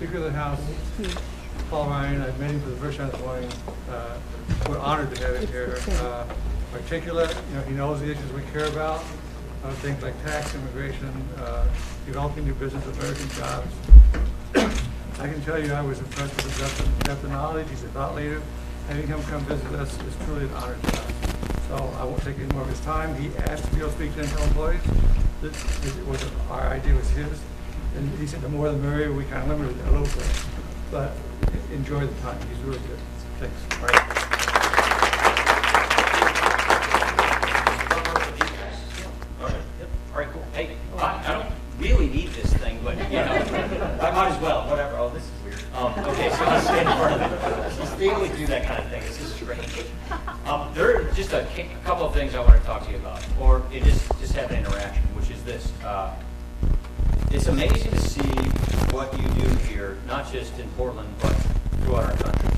Speaker of the House, Paul Ryan. I've met him for the first time this morning. We're honored to have him here. Articulate, he knows the issues we care about, things like tax, immigration, developing new business, American jobs. I can tell you I was impressed with his depth of knowledge. He's a thought leader. Having him come visit us is truly an honor to us. So I won't take any more of his time. He asked to be able to speak to Intel employees. Our idea was his. And he said the more the merrier. We kind of limited it a little bit. But enjoy the time. He's really good. Thanks. All right. All right, cool. Hey, I don't really need this thing, but I might as well. Whatever. Oh, this is weird. Okay, so let's stand in front of it. They only do that kind of thing. This is strange. There are just a couple of things I want to talk to you about, or just have an interaction, which is this. It's amazing to see what you do here, not just in Portland, but throughout our country.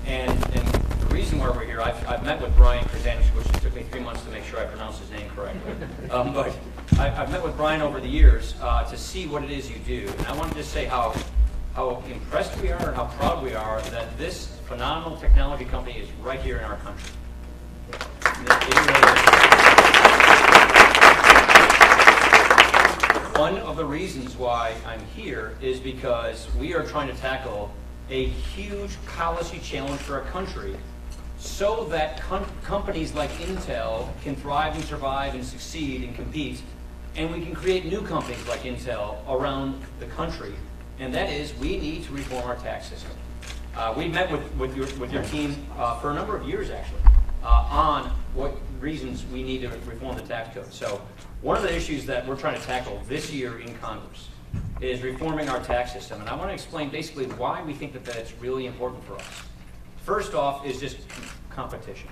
And the reason why we're here, I've met with Brian Krasanik, which took me 3 months to make sure I pronounced his name correctly. But I've met with Brian over the years to see what it is you do. And I wanted to say how impressed we are and how proud we are that this phenomenal technology company is right here in our country. One of the reasons why I'm here is because we are trying to tackle a huge policy challenge for our country so that companies like Intel can thrive and survive and succeed and compete, and we can create new companies like Intel around the country. And that is, we need to reform our tax system. We've met with your team for a number of years, actually, on what reasons we need to reform the tax code. So one of the issues that we're trying to tackle this year in Congress is reforming our tax system. And I want to explain basically why we think that that's really important for us. First off is just competition.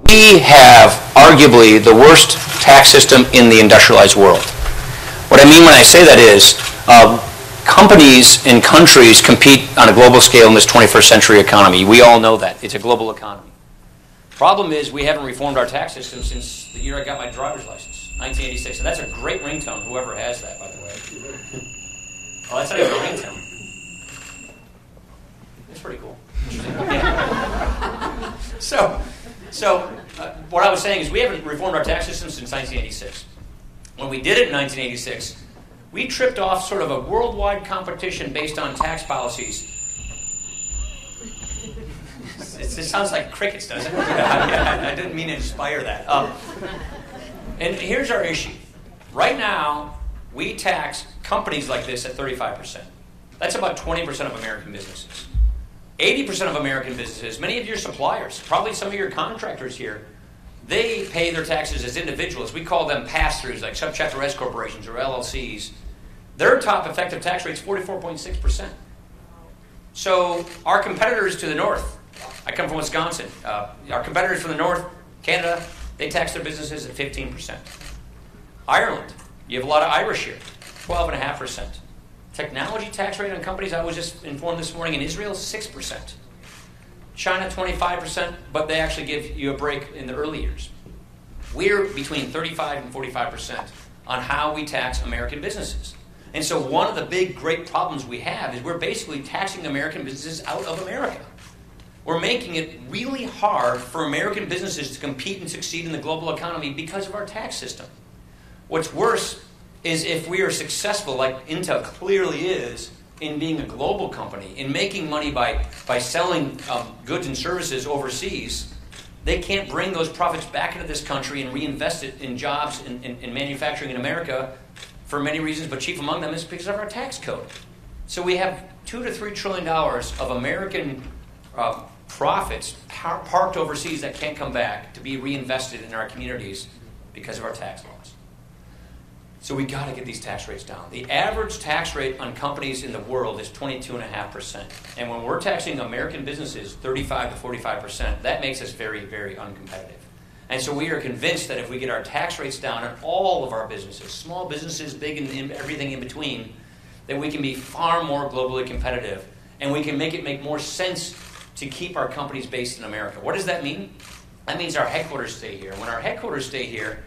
We have arguably the worst tax system in the industrialized world. What I mean when I say that is companies and countries compete on a global scale in this 21st century economy. We all know that. It's a global economy. Problem is we haven't reformed our tax system since the year I got my driver's license, 1986. And that's a great ringtone, whoever has that, by the way. Oh, that's not even a ringtone. It's pretty cool. So what I was saying is we haven't reformed our tax system since 1986. When we did it in 1986, we tripped off sort of a worldwide competition based on tax policies. It sounds like crickets, doesn't it? I didn't mean to inspire that. And here's our issue. Right now, we tax companies like this at 35%. That's about 20% of American businesses. 80% of American businesses, many of your suppliers, probably some of your contractors here, they pay their taxes as individuals. We call them pass-throughs, like subchapter S corporations or LLCs. Their top effective tax rate is 44.6%. So our competitors to the north, I come from Wisconsin, our competitors from the north, Canada, they tax their businesses at 15%. Ireland, you have a lot of Irish here, 12.5%. Technology tax rate on companies, I was just informed this morning, in Israel, 6%. China, 25%, but they actually give you a break in the early years. We're between 35 and 45% on how we tax American businesses. And so one of the big, great problems we have is we're basically taxing American businesses out of America. We're making it really hard for American businesses to compete and succeed in the global economy because of our tax system. What's worse is if we are successful, like Intel clearly is, in being a global company, in making money by selling goods and services overseas, they can't bring those profits back into this country and reinvest it in jobs in manufacturing in America for many reasons, but chief among them is because of our tax code. So we have $2 to $3 trillion of American profits parked overseas that can't come back to be reinvested in our communities because of our tax laws. So we got to get these tax rates down. The average tax rate on companies in the world is 22.5%. And when we're taxing American businesses 35 to 45%, that makes us very, very uncompetitive. And so we are convinced that if we get our tax rates down on all of our businesses, small businesses, big, and everything in between, that we can be far more globally competitive, and we can make it make more sense to keep our companies based in America. What does that mean? That means our headquarters stay here. When our headquarters stay here,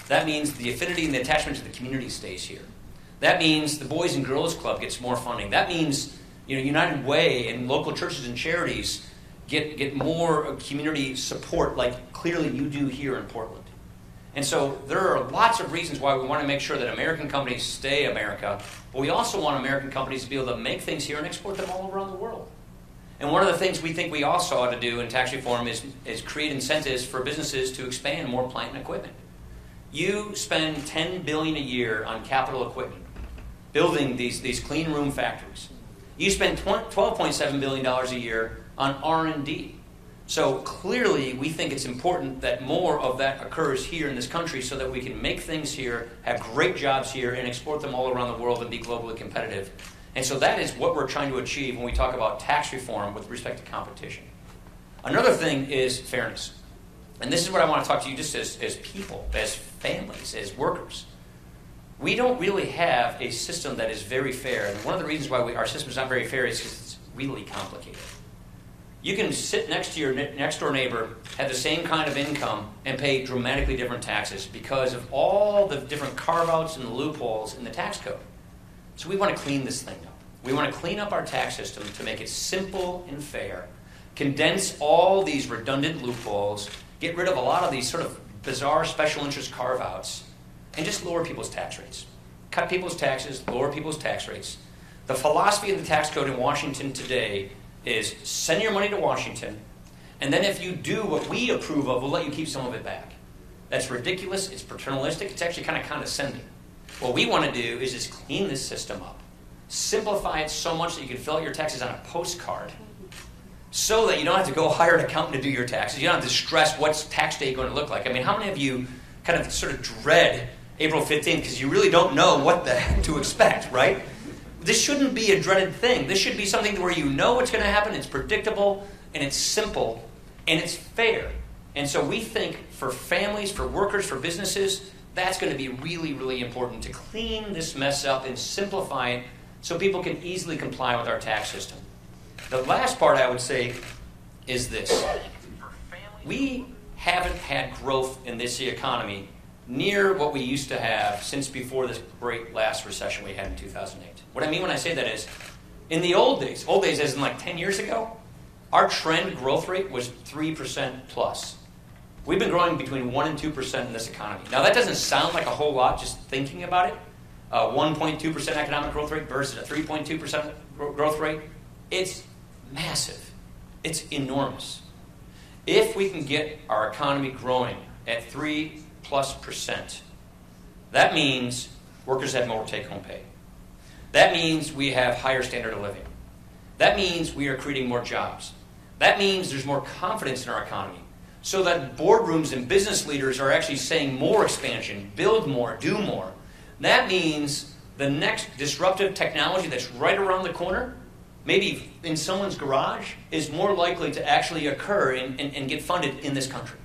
that means the affinity and the attachment to the community stays here. That means the Boys and Girls Club gets more funding. That means United Way and local churches and charities get more community support, like clearly you do here in Portland. And so there are lots of reasons why we want to make sure that American companies stay America, but we also want American companies to be able to make things here and export them all around the world. And one of the things we think we also ought to do in tax reform is create incentives for businesses to expand more plant and equipment. You spend $10 billion a year on capital equipment, building these clean room factories. You spend $12.7 billion a year on R&D. So clearly, we think it's important that more of that occurs here in this country so that we can make things here, have great jobs here, and export them all around the world and be globally competitive. And so that is what we're trying to achieve when we talk about tax reform with respect to competition. Another thing is fairness. And this is what I want to talk to you just as people, as families, as workers. We don't really have a system that is very fair. And one of the reasons why our system is not very fair is because it's really complicated. You can sit next to your next-door neighbor, have the same kind of income, and pay dramatically different taxes because of all the different carve-outs and loopholes in the tax code. So we want to clean this thing up. We want to clean up our tax system to make it simple and fair, condense all these redundant loopholes, get rid of a lot of these sort of bizarre special interest carve-outs, and just lower people's tax rates. Cut people's taxes, lower people's tax rates. The philosophy of the tax code in Washington today is send your money to Washington, and then if you do what we approve of, we'll let you keep some of it back. That's ridiculous. It's paternalistic. It's actually kind of condescending. What we want to do is just clean this system up. Simplify it so much that you can fill out your taxes on a postcard so that you don't have to go hire an accountant to do your taxes. You don't have to stress what's tax day going to look like. I mean, how many of you kind of sort of dread April 15th because you really don't know what the heck to expect, right? This shouldn't be a dreaded thing. This should be something where you know what's going to happen, it's predictable, and it's simple, and it's fair. And so we think for families, for workers, for businesses, that's going to be really, really important to clean this mess up and simplify it so people can easily comply with our tax system. The last part I would say is this. We haven't had growth in this economy near what we used to have since before this great last recession we had in 2008. What I mean when I say that is, in the old days as in like 10 years ago, our trend growth rate was 3% plus. We've been growing between 1% and 2% in this economy. Now that doesn't sound like a whole lot just thinking about it. 1.2% economic growth rate versus a 3.2% growth rate. It's massive. It's enormous. If we can get our economy growing at 3+%, that means workers have more take-home pay. That means we have higher standard of living. That means we are creating more jobs. That means there's more confidence in our economy. So that boardrooms and business leaders are actually saying more expansion, build more, do more. That means the next disruptive technology that's right around the corner, maybe in someone's garage, is more likely to actually occur and get funded in this country.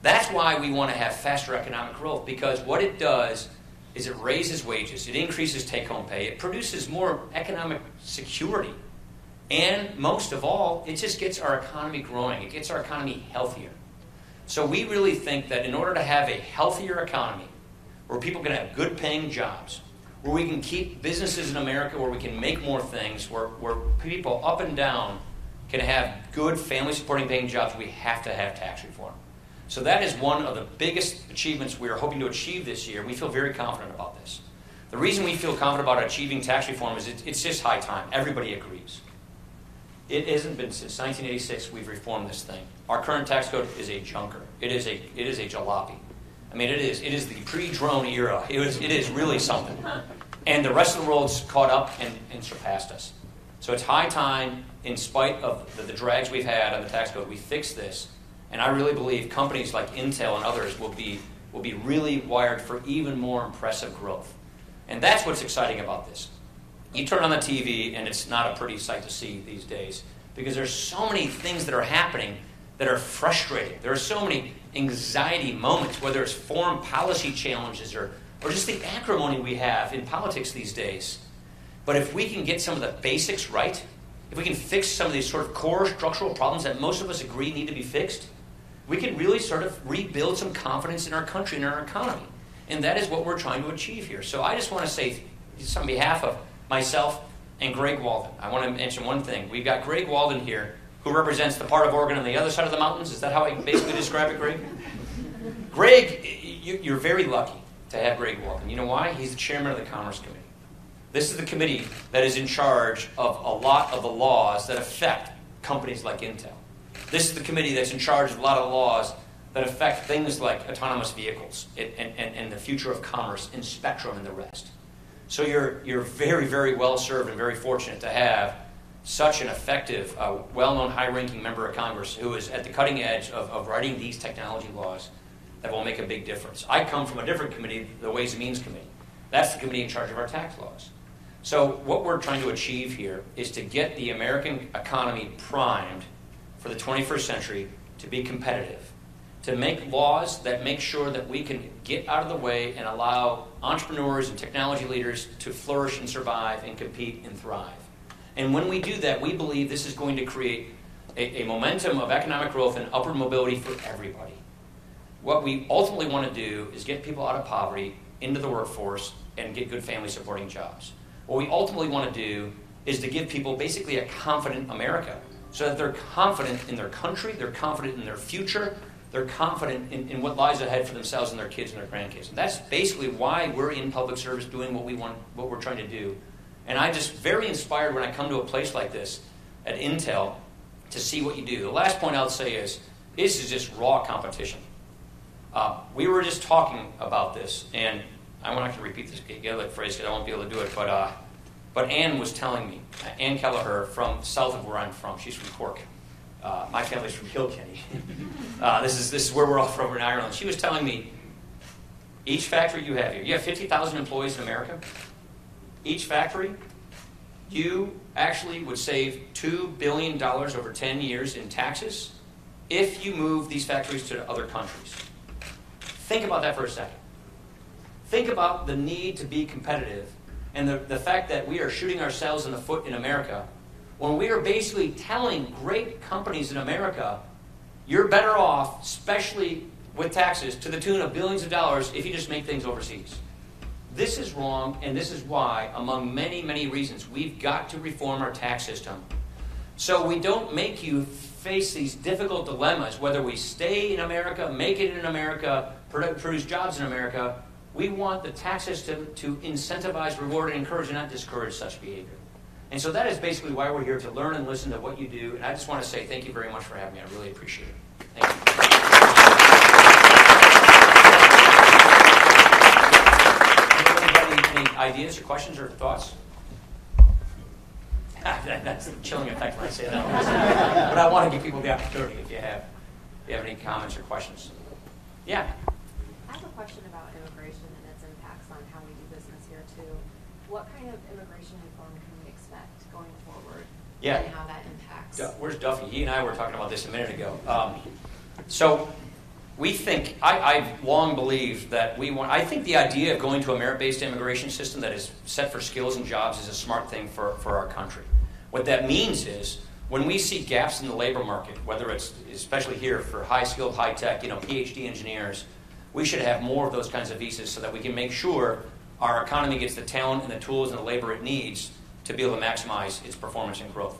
That's why we want to have faster economic growth, because what it does is it raises wages, it increases take-home pay, it produces more economic security, and most of all, it just gets our economy growing. It gets our economy healthier. So we really think that in order to have a healthier economy, where people can have good-paying jobs, where we can keep businesses in America, where we can make more things, where people up and down can have good family-supporting paying jobs, we have to have tax reform. So that is one of the biggest achievements we are hoping to achieve this year. We feel very confident about this. The reason we feel confident about achieving tax reform is it's just high time. Everybody agrees. It hasn't been since 1986 we've reformed this thing. Our current tax code is a junker. It is a jalopy. I mean, it is the pre-drone era. It is really something. And the rest of the world's caught up and surpassed us. So it's high time, in spite of the drags we've had on the tax code, we fix this. And I really believe companies like Intel and others will be really wired for even more impressive growth. And that's what's exciting about this. You turn on the TV, and it's not a pretty sight to see these days, because there's so many things that are happening that are frustrating. There are so many anxiety moments, whether it's foreign policy challenges or just the acrimony we have in politics these days. But if we can get some of the basics right, if we can fix some of these sort of core structural problems that most of us agree need to be fixed, we can really sort of rebuild some confidence in our country and our economy. And that is what we're trying to achieve here. So I just want to say It's on behalf of myself and Greg Walden. I want to mention one thing. We've got Greg Walden here, who represents the part of Oregon on the other side of the mountains. Is that how I basically describe it, Greg? Greg, you're very lucky to have Greg Walden. You know why? He's the chairman of the Commerce Committee. This is the committee that is in charge of a lot of the laws that affect companies like Intel. This is the committee that's in charge of a lot of laws that affect things like autonomous vehicles and the future of commerce and Spectrum and the rest. So you're very, very well served and very fortunate to have such an effective, well-known, high-ranking member of Congress who is at the cutting edge of writing these technology laws that will make a big difference. I come from a different committee, the Ways and Means Committee. That's the committee in charge of our tax laws. So what we're trying to achieve here is to get the American economy primed for the 21st century to be competitive, to make laws that make sure that we can get out of the way and allow entrepreneurs and technology leaders to flourish and survive and compete and thrive. And when we do that, we believe this is going to create a momentum of economic growth and upward mobility for everybody. What we ultimately want to do is get people out of poverty, into the workforce, and get good family supporting jobs. What we ultimately want to do is to give people basically a confident America, so that they're confident in their country, they're confident in their future, they're confident in what lies ahead for themselves and their kids and their grandkids. And that's basically why we're in public service doing what we're trying to do. And I'm just very inspired when I come to a place like this at Intel to see what you do. The last point I'll say is, this is just raw competition. We were just talking about this, and I'm not going to repeat this Gaelic phrase because I won't be able to do it, but Ann was telling me, Ann Kelleher from south of where I'm from, she's from Cork. My family's from Kilkenny. This is where we're all from in Ireland. She was telling me, each factory you have here, you have 50,000 employees in America. Each factory, you actually would save $2 billion over 10 years in taxes if you move these factories to other countries. Think about that for a second. Think about the need to be competitive and the fact that we are shooting ourselves in the foot in America when we are basically telling great companies in America, you're better off, especially with taxes, to the tune of billions of dollars if you just make things overseas. This is wrong, and this is why, among many, many reasons, we've got to reform our tax system. So we don't make you face these difficult dilemmas, whether we stay in America, make it in America, produce jobs in America. We want the tax system to incentivize, reward, and encourage, and not discourage such behavior. And so that is basically why we're here, to learn and listen to what you do. And I just want to say thank you very much for having me. I really appreciate it. Thank you. Any ideas or questions or thoughts? That's the chilling effect when I say that. But I want to give people the opportunity if you have any comments or questions. Yeah? I have a question about immigration and its impacts on how we do business here, too. What kind of immigration reform can we expect going forward? Yeah. And how that impacts? Where's Duffy? He and I were talking about this a minute ago. So we think, I've long believed that I think the idea of going to a merit-based immigration system that is set for skills and jobs is a smart thing for our country. What that means is, when we see gaps in the labor market, whether it's, especially here for high-skilled, high-tech, PhD engineers, we should have more of those kinds of visas so that we can make sure our economy gets the talent and the tools and the labor it needs to be able to maximize its performance and growth.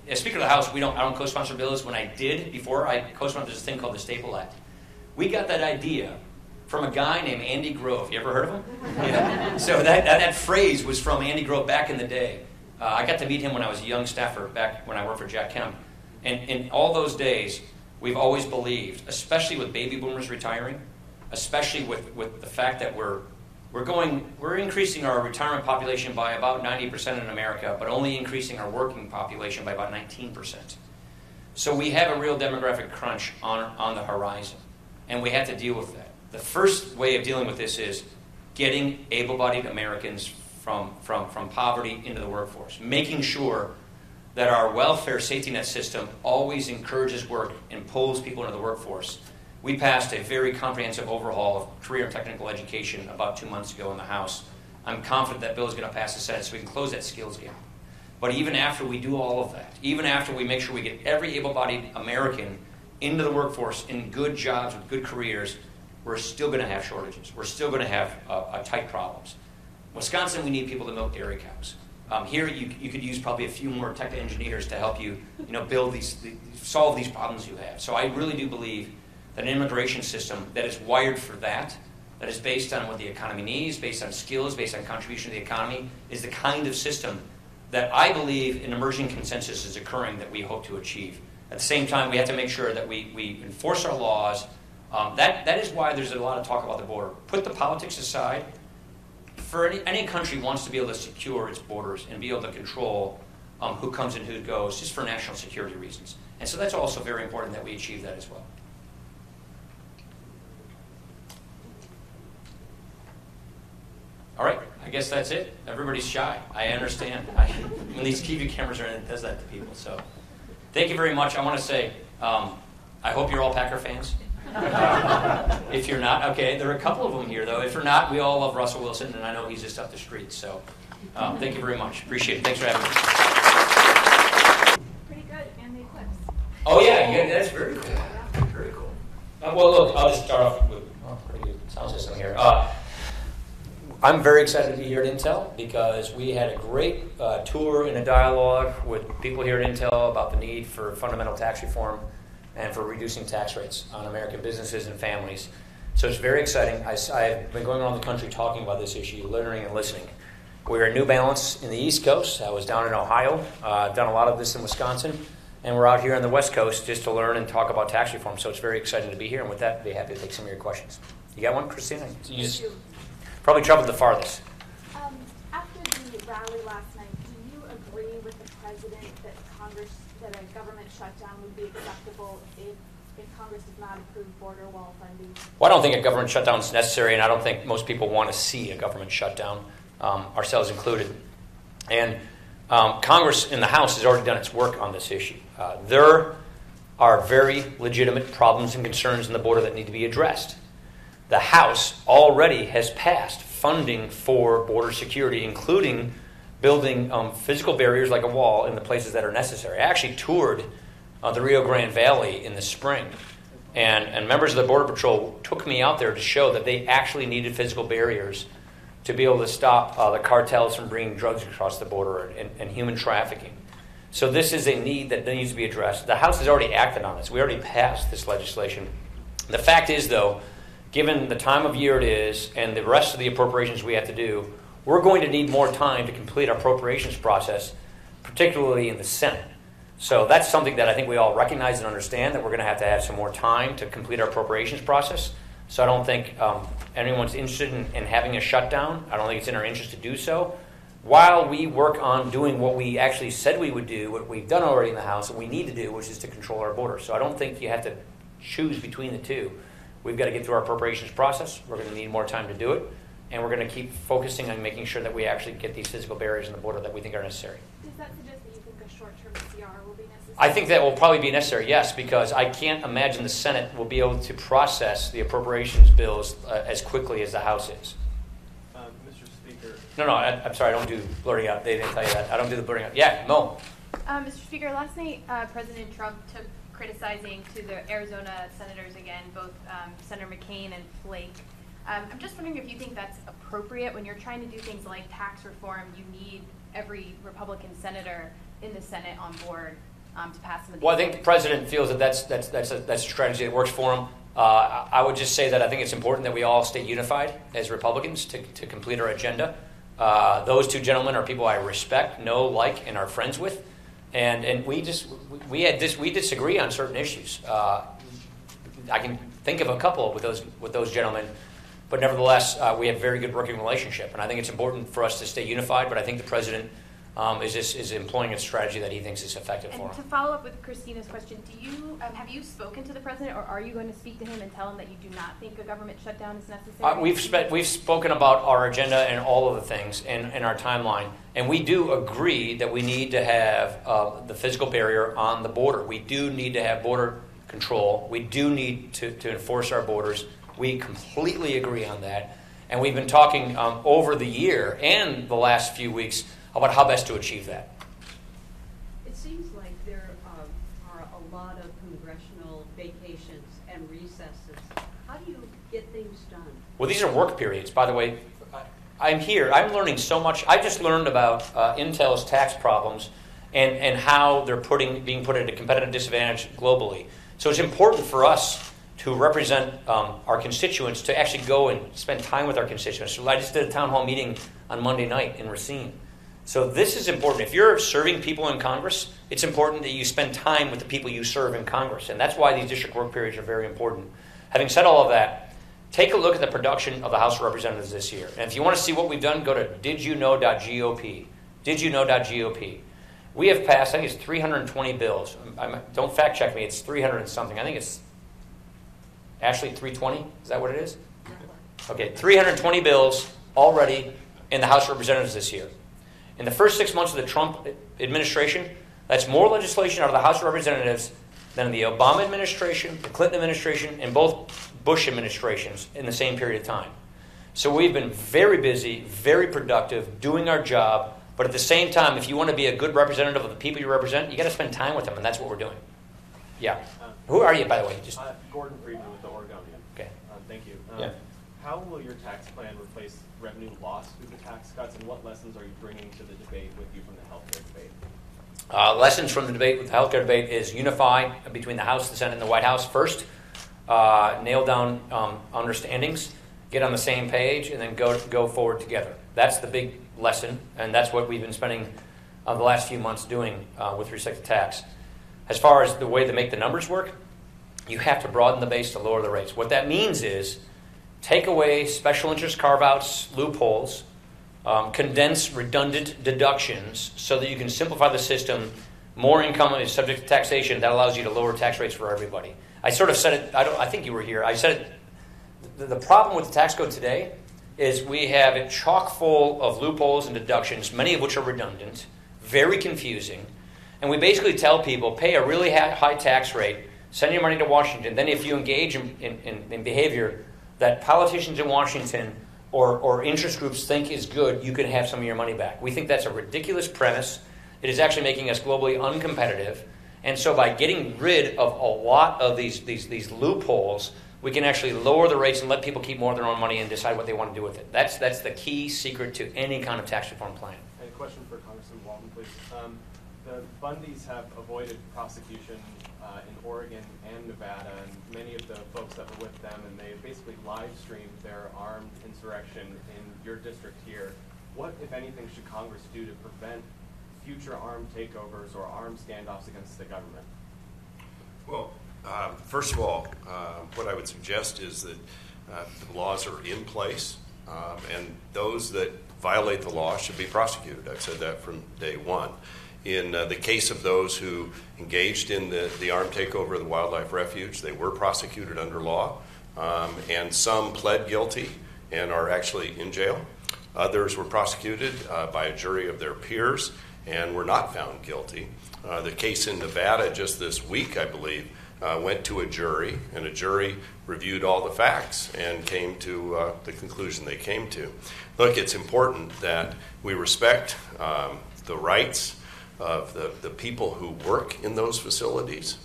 As Speaker of the House, I don't co-sponsor bills. When I did, before I co-sponsored this thing called the Staple Act. We got that idea from a guy named Andy Grove. You ever heard of him? Yeah. So that phrase was from Andy Grove back in the day. I got to meet him when I was a young staffer back when I worked for Jack Kemp. And in all those days, we've always believed, especially with baby boomers retiring, especially with the fact that we're increasing our retirement population by about 90% in America, but only increasing our working population by about 19%. So we have a real demographic crunch on the horizon, and we have to deal with that. The first way of dealing with this is getting able-bodied Americans from poverty into the workforce, making sure that our welfare safety net system always encourages work and pulls people into the workforce. We passed a very comprehensive overhaul of career and technical education about 2 months ago in the House. I'm confident that bill is going to pass the Senate so we can close that skills gap. But even after we do all of that, even after we make sure we get every able-bodied American into the workforce in good jobs with good careers, we're still going to have shortages. We're still going to have tight problems. Wisconsin, we need people to milk dairy cows. Here, you could use probably a few more tech engineers to help you, build solve these problems you have. So I really do believe that an immigration system that is wired for that is based on what the economy needs, based on skills, based on contribution to the economy, is the kind of system that I believe an emerging consensus is occurring that we hope to achieve. At the same time, we have to make sure that we enforce our laws. That is why there's a lot of talk about the border. Put the politics aside. For any country wants to be able to secure its borders and be able to control who comes and who goes, just for national security reasons. And so that's also very important that we achieve that as well. All right, I guess that's it. Everybody's shy. I understand. When these TV cameras are in, it does that to people. So thank you very much. I want to say, I hope you're all Packer fans. If you're not, okay, there are a couple of them here, though. If you're not, we all love Russell Wilson, and I know he's just up the street. So thank you very much. Appreciate it. Thanks for having me. Pretty good, and the eclipse. Oh, yeah, that's very cool. Very cool. Well, look, I'll just start off with pretty good sound system here. I'm very excited to be here at Intel because we had a great tour and a dialogue with people here at Intel about the need for fundamental tax reform and for reducing tax rates on American businesses and families. So it's very exciting. I've been going around the country talking about this issue, learning and listening. We're at New Balance in the East Coast. I was down in Ohio, done a lot of this in Wisconsin, and we're out here on the West Coast just to learn and talk about tax reform. So it's very exciting to be here, and with that, I'd be happy to take some of your questions. You got one, Christina? You just probably traveled the farthest. After the rally last night, do you agree with the president that a government shutdown would be acceptable if Congress does not approve border wall funding? Well, I don't think a government shutdown is necessary, and I don't think most people want to see a government shutdown, ourselves included. And Congress in the House has already done its work on this issue. There are very legitimate problems and concerns in the border that need to be addressed. The House already has passed funding for border security, including building physical barriers like a wall in the places that are necessary. I actually toured the Rio Grande Valley in the spring, and members of the Border Patrol took me out there to show that they actually needed physical barriers to be able to stop the cartels from bringing drugs across the border and human trafficking. So this is a need that needs to be addressed. The House has already acted on this. We already passed this legislation. The fact is, though, given the time of year it is and the rest of the appropriations we have to do, we're going to need more time to complete our appropriations process, particularly in the Senate. So that's something that I think we all recognize and understand, that we're going to have some more time to complete our appropriations process. So I don't think anyone's interested in having a shutdown. I don't think it's in our interest to do so, while we work on doing what we actually said we would do, what we've done already in the House, and we need to do, which is to control our border. So I don't think you have to choose between the two. We've got to get through our appropriations process. We're going to need more time to do it. And we're going to keep focusing on making sure that we actually get these physical barriers in the border that we think are necessary. Does that suggest that you think a short-term CR will be necessary? I think that will probably be necessary, yes, because I can't imagine the Senate will be able to process the appropriations bills as quickly as the House is. Mr. Speaker. No, I'm sorry, I don't do blurting out. They didn't tell you that. I don't do the blurting out. Yeah, Mo. Mr. Speaker, last night President Trump took criticizing to the Arizona senators again, both Senator McCain and Flake. I'm just wondering if you think that's appropriate when you're trying to do things like tax reform. You need every Republican senator in the Senate on board to pass some of these. Well, I think the president feels that that's a strategy that works for him. I would just say that I think it's important that we all stay unified as Republicans to complete our agenda. Those two gentlemen are people I respect, know, like, and are friends with, and we disagree on certain issues. I can think of a couple with those gentlemen. But nevertheless, we have a very good working relationship, and I think it's important for us to stay unified. But I think the president is employing a strategy that he thinks is effective for him. And to follow up with Christina's question, have you spoken to the president, or are you going to speak to him and tell him that you do not think a government shutdown is necessary? We've spoken about our agenda and all of the things and our timeline, and we do agree that we need to have the physical barrier on the border. We do need to have border control. We do need to enforce our borders. We completely agree on that. And we've been talking over the year and the last few weeks about how best to achieve that. It seems like there are a lot of congressional vacations and recesses. How do you get things done? Well, these are work periods. By the way, I'm here. I'm learning so much. I just learned about Intel's tax problems and how they're being put at a competitive disadvantage globally. So it's important for us to represent our constituents, to actually go and spend time with our constituents. So I just did a town hall meeting on Monday night in Racine. So this is important. If you're serving people in Congress, it's important that you spend time with the people you serve in Congress. And that's why these district work periods are very important. Having said all of that, take a look at the production of the House of Representatives this year. And if you want to see what we've done, go to didyouknow.gop. Didyouknow.gop. We have passed, I think it's 320 bills. Don't fact check me, it's 300 and something. I think it's Ashley, 320? Is that what it is? Okay, 320 bills already in the House of Representatives this year. In the first 6 months of the Trump administration, that's more legislation out of the House of Representatives than the Obama administration, the Clinton administration, and both Bush administrations in the same period of time. So we've been very busy, very productive, doing our job, but at the same time, if you want to be a good representative of the people you represent, you got to spend time with them, and that's what we're doing. Yeah. Who are you, by the way? Just Gordon Friedman with the Oregonian. Okay. Thank you. Yeah. How will your tax plan replace revenue lost through the tax cuts, and what lessons are you bringing to the debate with you from the healthcare debate? Lessons from the debate with the healthcare debate is unify between the House, the Senate, and the White House first. Nail down understandings, get on the same page, and then go forward together. That's the big lesson, and that's what we've been spending the last few months doing with respect to tax. As far as the way to make the numbers work, you have to broaden the base to lower the rates. What that means is take away special interest carve-outs, loopholes, condense redundant deductions so that you can simplify the system. More income is subject to taxation. That allows you to lower tax rates for everybody. I sort of said it, I think you were here. I said it, the problem with the tax code today is we have it chock full of loopholes and deductions, many of which are redundant, very confusing. And we basically tell people, pay a really high tax rate, send your money to Washington. Then if you engage in behavior that politicians in Washington or interest groups think is good, you can have some of your money back. We think that's a ridiculous premise. It is actually making us globally uncompetitive. And so by getting rid of a lot of these loopholes, we can actually lower the rates and let people keep more of their own money and decide what they want to do with it. That's the key secret to any kind of tax reform plan. And a question for Congressman Walton, please. The Bundys have avoided prosecution in Oregon and Nevada, and many of the folks that were with them, and they basically live-streamed their armed insurrection in your district here. What, if anything, should Congress do to prevent future armed takeovers or armed standoffs against the government? Well, first of all, what I would suggest is that the laws are in place, and those that violate the law should be prosecuted. I've said that from day one. In the case of those who engaged in the armed takeover of the wildlife refuge, they were prosecuted under law, and some pled guilty and are actually in jail. Others were prosecuted by a jury of their peers and were not found guilty. The case in Nevada just this week, I believe, went to a jury, and a jury reviewed all the facts and came to the conclusion they came to. Look, it's important that we respect the rights of the people who work in those facilities.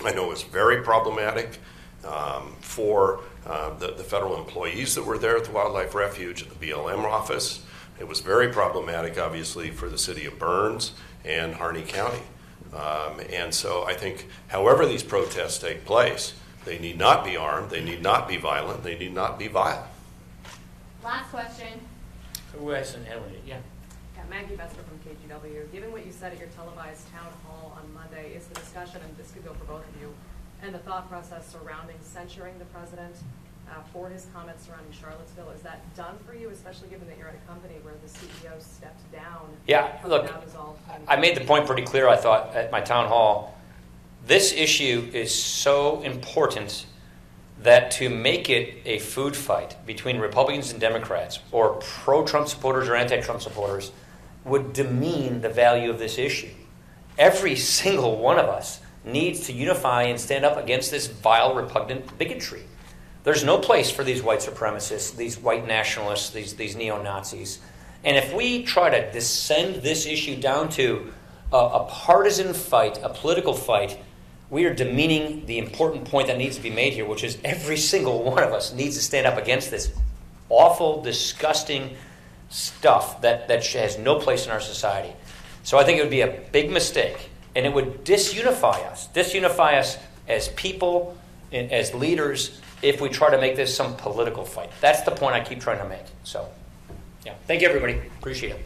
I know it's very problematic for the federal employees that were there at the Wildlife Refuge, at the BLM office. It was very problematic, obviously, for the city of Burns and Harney County. And so I think however these protests take place, they need not be armed, they need not be violent, they need not be vile. Last question. Who hasn't handled it? Yeah. Maggie Bester from KGW. Given what you said at your televised town hall on Monday, is the discussion, and this could go for both of you, and the thought process surrounding censuring the president for his comments surrounding Charlottesville, is that done for you, especially given that you're at a company where the CEO stepped down? Yeah, look, I made the point pretty clear, I thought, at my town hall. This issue is so important that to make it a food fight between Republicans and Democrats, or pro-Trump supporters or anti-Trump supporters, would demean the value of this issue. Every single one of us needs to unify and stand up against this vile, repugnant bigotry. There's no place for these white supremacists, these white nationalists, these neo-Nazis. And if we try to descend this issue down to a partisan fight, a political fight, we are demeaning the important point that needs to be made here, which is every single one of us needs to stand up against this awful, disgusting stuff that has no place in our society. So I think it would be a big mistake, and it would disunify us as people, and as leaders, if we try to make this some political fight. That's the point I keep trying to make. So, yeah. Thank you, everybody. Appreciate it.